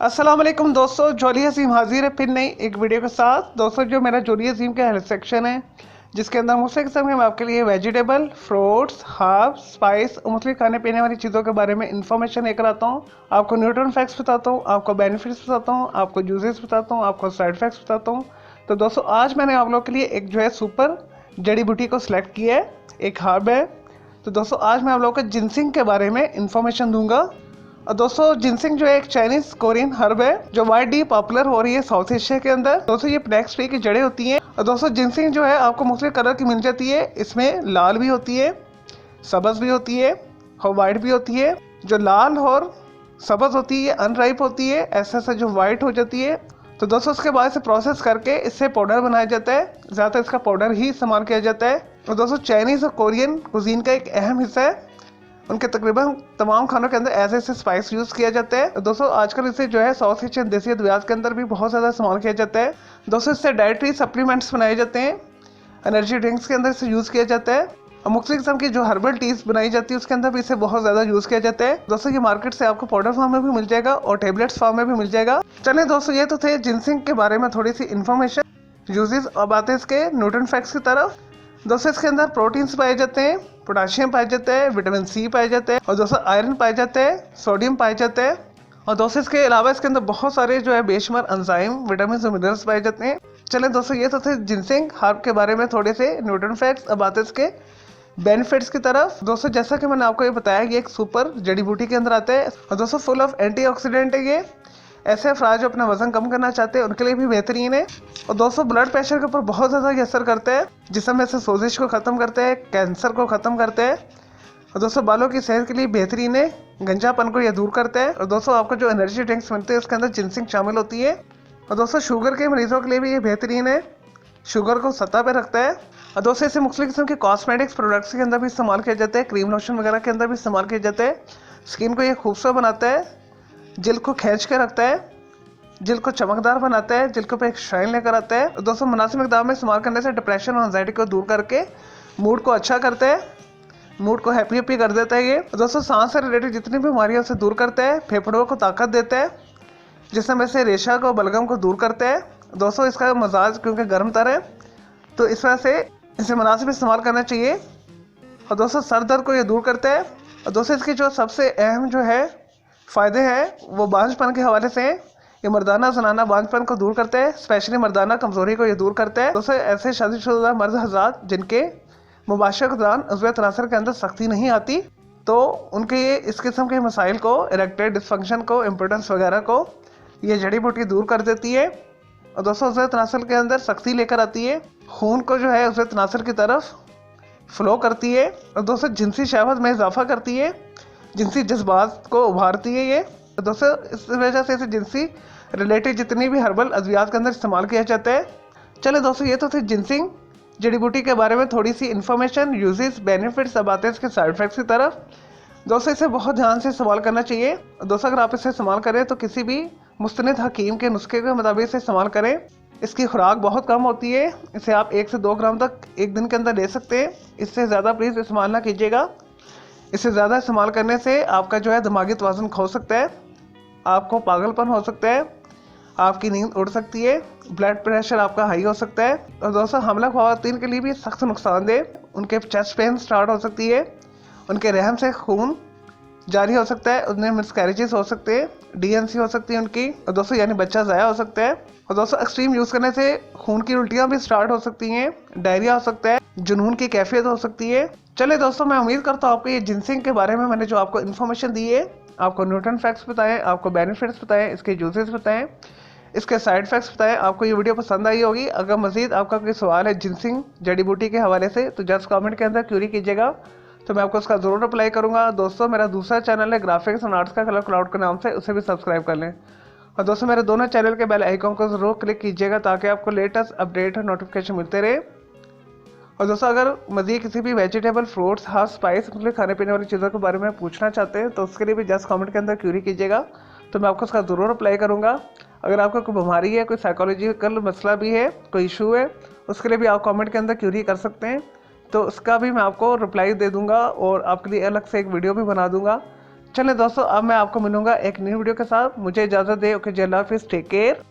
अस्सलाम वालेकुम दोस्तों, जोली हसीम हाजिर है फिर नई एक वीडियो के साथ। दोस्तों, जो मेरा जोली हसीम का हेल्थ सेक्शन है, जिसके अंदर मुख्तलिफ किस्म के मैं आपके लिए वेजिटेबल, फ्रूट्स, हर्ब, स्पाइस और मुख्तलिफ खाने पीने वाली चीज़ों के बारे में इंफॉर्मेशन लेकर आता हूँ। आपको न्यूट्रिएंट फैक्ट्स बताता हूँ, आपको बेनिफिट्स बताता हूँ, आपको यूजेस बताता हूँ, आपको साइड इफेक्ट्स बताता हूँ। तो दोस्तों, आज मैंने आप लोगों के लिए एक जो है सुपर जड़ी बूटी को सिलेक्ट किया है, एक हर्ब है। तो दोस्तों, आज मैं आप लोगों को जिनसिंग के बारे में इंफॉर्मेशन दूंगा। और दोस्तों, जिनसिंग जो है एक चाइनीज कोरियन हर्ब है जो वाइडली पॉपुलर हो रही है साउथ एशिया के अंदर। दोस्तों, ये ब्लैक ट्री की जड़ें होती हैं। और दोस्तों, जिनसिंग जो है आपको मुख्तलिफ कलर की मिल जाती है। इसमें लाल भी होती है, सब्ज भी होती है और वाइट भी होती है। जो लाल और सब्ज होती है अनराइप होती है, ऐसे ऐसे जो वाइट हो जाती है। तो दोस्तों, उसके बाद से प्रोसेस करके इससे पाउडर बनाया जाता है। ज़्यादातर इसका पाउडर ही इस्तेमाल किया जाता है। और दोस्तों, चाइनीज़ और कोरियन कुजीन का एक अहम हिस्सा है। उनके तकरीबन तमाम खानों के अंदर ऐसे ऐसे स्पाइस यूज़ किया जाता है। दोस्तों, आजकल इसे जो है साउथ एशियन देसी अद्वियात के अंदर भी बहुत ज़्यादा इस्तेमाल किया जाता है। दोस्तों, इससे डाइटरी सप्लीमेंट्स बनाए जाते हैं, एनर्जी ड्रिंक्स के अंदर इसे यूज़ किया जाता है। और मुख्तलिफ किस्म की जो हर्बल टीज बनाई जाती है उसके अंदर भी इसे बहुत ज़्यादा यूज़ किया जाता है। दोस्तों, ये मार्केट से आपको पाउडर फॉर्म में भी मिल जाएगा और टेबलेट्स फॉर्म में भी मिल जाएगा। चलिए दोस्तों, ये तो थे जिनसिंग के बारे में थोड़ी सी इन्फॉर्मेशन, यूजेस। अब आते हैं इसके न्यूट्रिएंट फैक्ट्स की तरफ। दोस्तों, इसके अंदर प्रोटीन्स पाए जाते हैं, पोटाशियम पाए जाते हैं, विटामिन सी पाए जाते हैं और दोस्तों आयरन पाए जाते हैं, सोडियम पाए जाते हैं। और दोस्तों, इसके अलावा इसके अंदर बहुत सारे जो है बेशुमार एंजाइम, विटामिन और मिनरल्स पाए जाते हैं। चलें दोस्तों, ये तो थे जिनसिंग हर्ब के बारे में थोड़े से न्यूट्रिएंट फैक्ट्स। अब आते हैं इसके बेनिफिट्स की तरफ। दोस्तों, जैसा कि मैंने आपको ये बताया, ये एक सुपर जड़ी बूटी के अंदर आता है और दोस्तों फुल ऑफ एंटीऑक्सीडेंट है। ये ऐसे अफराद जो अपना वजन कम करना चाहते हैं उनके लिए भी बेहतरीन है। और दोस्तों, ब्लड प्रेशर के ऊपर बहुत ज़्यादा ये असर करता है, जिसम में से सोजिश को ख़त्म करते हैं, कैंसर को ख़त्म करते हैं। और दोस्तों, बालों की सेहत के लिए बेहतरीन है, गंजापन को यह दूर करता है। और दोस्तों, आपको जो एनर्जी ड्रिंक्स मिलते हैं उसके अंदर जिनसिंग शामिल होती है। और दोस्तों, शुगर के मरीजों के लिए भी ये बेहतरीन है, शुगर को सतह पर रखता है। और दोस्तों, इसे मुख्तलिफ किस्म के कॉस्मेटिक्स प्रोडक्ट्स के अंदर भी इस्तेमाल किया जाता है, क्रीम लोशन वगैरह के अंदर भी इस्तेमाल किया जाता है। स्किन को ये खूबसूरत बनाता है, जिल्द को खींच कर रखता है, जिल्द को चमकदार बनाता है, जिल्द के ऊपर एक शाइन लेकर आता है। दोस्तों, मुनासिब मिकदार में इस्तेमाल करने से डिप्रेशन और एंजाइटी को दूर करके मूड को अच्छा करता है, मूड को हैप्पी हैप्पी कर देता है ये। दोस्तों, सांस से रिलेटेड जितनी भी बीमारियां उसे दूर करता है, फेफड़ों को ताकत देता है, जिसमें से रेशा को बलगम को दूर करता है। दोस्तों, इसका मजाज क्योंकि गर्म तर है तो इस वजह से इसे मुनासिब इस्तेमाल करना चाहिए। और दोस्तों, सर दर्द को ये दूर करता है। और दोस्तों, इसकी जो सबसे अहम जो है फ़ायदे हैं वो बांझपन के हवाले से हैं। ये मर्दाना जनाना बांझपन को दूर करता है, स्पेशली मर्दाना कमज़ोरी को ये दूर करता है। दोस्तों, ऐसे शादीशुदा मर्द हज़रात जिनके मुबाशर के दौरान उज़्व तनासर के अंदर सख्ती नहीं आती, तो उनके ये इस किस्म के मसाइल को, इरेक्टेड डिस्फंक्शन को, इम्पोर्टेंस वगैरह को ये जड़ी बूटी दूर कर देती है। और दोस्तों, उज़्व तनासर के अंदर सख्ती लेकर आती है, खून को जो है उज़्व तनासर की तरफ फ्लो करती है। और दोस्तों, जिनसी शहवत में इजाफा करती है, जिनसी जज्बात को उभारती है ये। तो दोस्तों, इस वजह से इसे जिनसी रिलेटेड जितनी भी हर्बल अद्वियात के अंदर इस्तेमाल किया जाता है। चले दोस्तों, ये तो थे जिनसिंग जड़ी बूटी के बारे में थोड़ी सी इन्फॉर्मेशन, यूजेस, बेनिफिट्स। अब आते हैं इसके साइड इफेक्ट्स की तरफ। दोस्तों, इसे बहुत ध्यान से इस्तेमाल करना चाहिए। दोस्तों, अगर आप इसे इस्तेमाल करें तो किसी भी मुस्तनिद हकीम के नुस्खे के मुताबिक इसे इस्तेमाल करें। इसकी खुराक बहुत कम होती है, इसे आप 1 से 2 ग्राम तक एक दिन के अंदर ले सकते हैं। इससे ज़्यादा प्लीज़ इस्तेमाल ना कीजिएगा। इसे ज़्यादा इस्तेमाल करने से आपका जो है दिमागी तवाज़ुन खो सकता है, आपको पागलपन हो सकता है, आपकी नींद उड़ सकती है, ब्लड प्रेशर आपका हाई हो सकता है। और दोस्तों, हमला ख़वातीन के लिए भी सख्त नुकसानदेह, उनके चेस्ट पेन स्टार्ट हो सकती है, उनके रहम से खून जारी हो सकता है, उनमें मिसकैरेजेस हो सकते हैं, डीएनसी हो सकती है उनकी। और दोस्तों, यानी बच्चा ज़ाया हो सकता है। और दोस्तों, एक्सट्रीम यूज़ करने से खून की उल्टियाँ भी स्टार्ट हो सकती हैं, डायरिया हो सकता है, जुनून की कैफियत हो सकती है। चलिए दोस्तों, मैं उम्मीद करता हूँ आपको ये जिनसिंग के बारे में मैंने जो आपको इन्फॉर्मेशन दी है, आपको न्यूट्रिएंट फैक्ट्स बताएं, आपको बेनिफिट्स बताएं, इसके यूजेस बताएं, इसके साइड इफेक्ट्स बताएं, आपको ये वीडियो पसंद आई होगी। अगर मजीद आपका कोई सवाल है जिनसिंग जड़ी बूटी के हवाले से तो जस्ट कमेंट के अंदर क्यूरी कीजिएगा, तो मैं आपको उसका ज़रूर रिप्लाई करूँगा। दोस्तों, मेरा दूसरा चैनल है ग्राफिक्स एंड आर्ट्स का कलर क्लाउड के नाम से, उसे भी सब्सक्राइब कर लें। और दोस्तों, मेरे दोनों चैनल के बेल आइकन को ज़रूर क्लिक कीजिएगा ताकि आपको लेटेस्ट अपडेट और नोटिफिकेशन मिलते रहे। और दोस्तों, अगर मज़ीद किसी भी वेजिटेबल, फ्रूट्स, हर्ब, स्पाइस, मतलब खाने पीने वाली चीज़ों के बारे में पूछना चाहते हैं तो उसके लिए भी जस्ट कमेंट के अंदर क्यूरी कीजिएगा, तो मैं आपको उसका ज़रूर रिप्लाई करूँगा। अगर आपको कोई बीमारी है, कोई साइकोलॉजिकल मसला भी है, कोई इशू है, उसके लिए भी आप कमेंट के अंदर क्यूरी कर सकते हैं, तो उसका भी मैं आपको रिप्लाई दे दूँगा और आपके लिए अलग से एक वीडियो भी बना दूँगा। चलें दोस्तों, अब मैं आपको मिलूंगा एक न्यू वीडियो के साथ। मुझे इजाज़त दे। ओके जी, अल्लाह हाफिज़, टेक केयर।